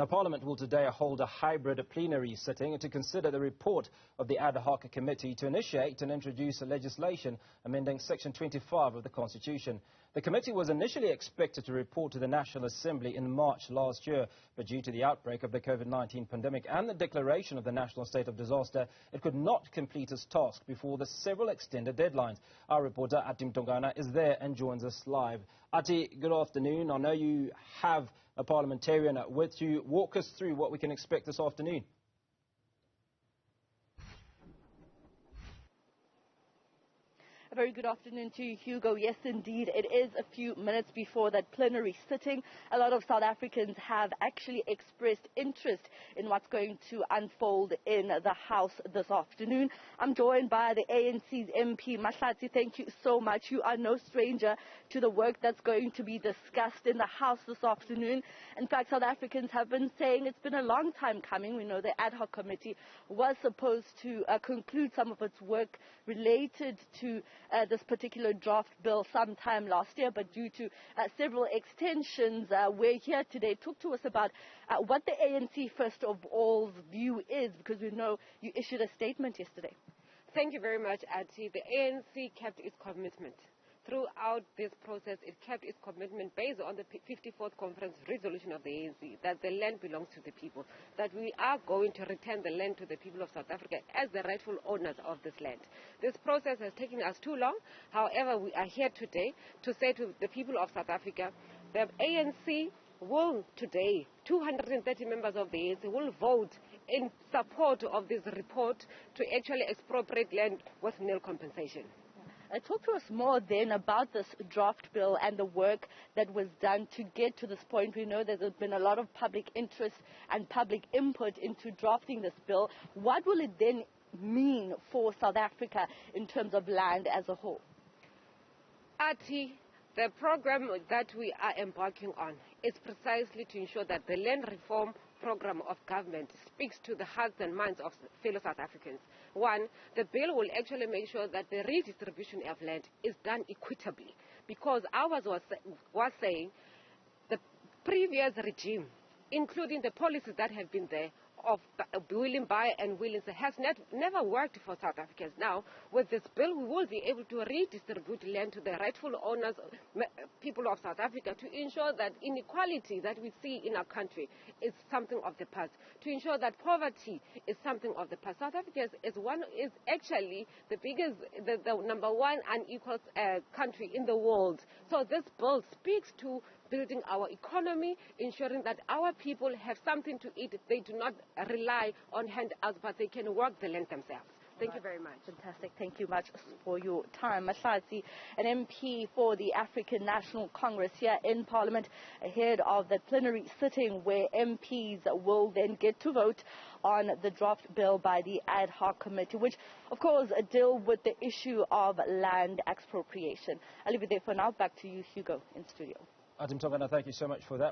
Now, Parliament will today hold a hybrid plenary sitting to consider the report of the Ad Hoc Committee to initiate and introduce legislation amending Section 25 of the Constitution. The committee was initially expected to report to the National Assembly in March last year, but due to the outbreak of the COVID-19 pandemic and the declaration of the national state of disaster, it could not complete its task before the several extended deadlines. Our reporter, Athi Mtongana, is there and joins us live. Athi, good afternoon. I know you have a parliamentarian with you. Walk us through what we can expect this afternoon. A very good afternoon to you, Hugo. Yes, indeed, it is a few minutes before that plenary sitting. A lot of South Africans have actually expressed interest in what's going to unfold in the House this afternoon. I'm joined by the ANC's MP, Mahlatsi. Thank you so much. You are no stranger to the work that's going to be discussed in the House this afternoon. In fact, South Africans have been saying it's been a long time coming. We know the Ad Hoc Committee was supposed to conclude some of its work related to this particular draft bill sometime last year, but due to several extensions, we're here today. Talk to us about what the ANC first of all's view is, because we know you issued a statement yesterday. Thank you very much, Athi. The ANC kept its commitment. Throughout this process, it kept its commitment based on the 54th Conference resolution of the ANC, that the land belongs to the people, that we are going to return the land to the people of South Africa as the rightful owners of this land. This process has taken us too long. However, we are here today to say to the people of South Africa, the ANC will today, 230 members of the ANC will vote in support of this report to actually expropriate land with nil compensation. Talk to us more then about this draft bill and the work that was done to get to this point. We know that there's been a lot of public interest and public input into drafting this bill. What will it then mean for South Africa in terms of land as a whole? Athi, the program that we are embarking on is precisely to ensure that the land reform program of government speaks to the hearts and minds of fellow South Africans. One, the bill will actually make sure that the redistribution of land is done equitably, because ours was saying the previous regime, including the policies that have been there of willing buy and willing sell, has never worked for South Africans. Now, with this bill, we will be able to redistribute land to the rightful owners, people of South Africa, to ensure that inequality that we see in our country is something of the past, to ensure that poverty is something of the past. South Africa is actually the biggest, the number one unequal country in the world. So this bill speaks to building our economy, ensuring that our people have something to eat. They do not rely on handouts, but they can work the land themselves. Thank you very much. Fantastic. Thank you much for your time. Mahlatsi, an MP for the African National Congress here in Parliament, ahead of the plenary sitting where MPs will then get to vote on the draft bill by the Ad Hoc Committee, which, of course, deal with the issue of land expropriation. I'll leave it there for now. Back to you, Hugo, in studio. Athi Mtongana, thank you so much for that.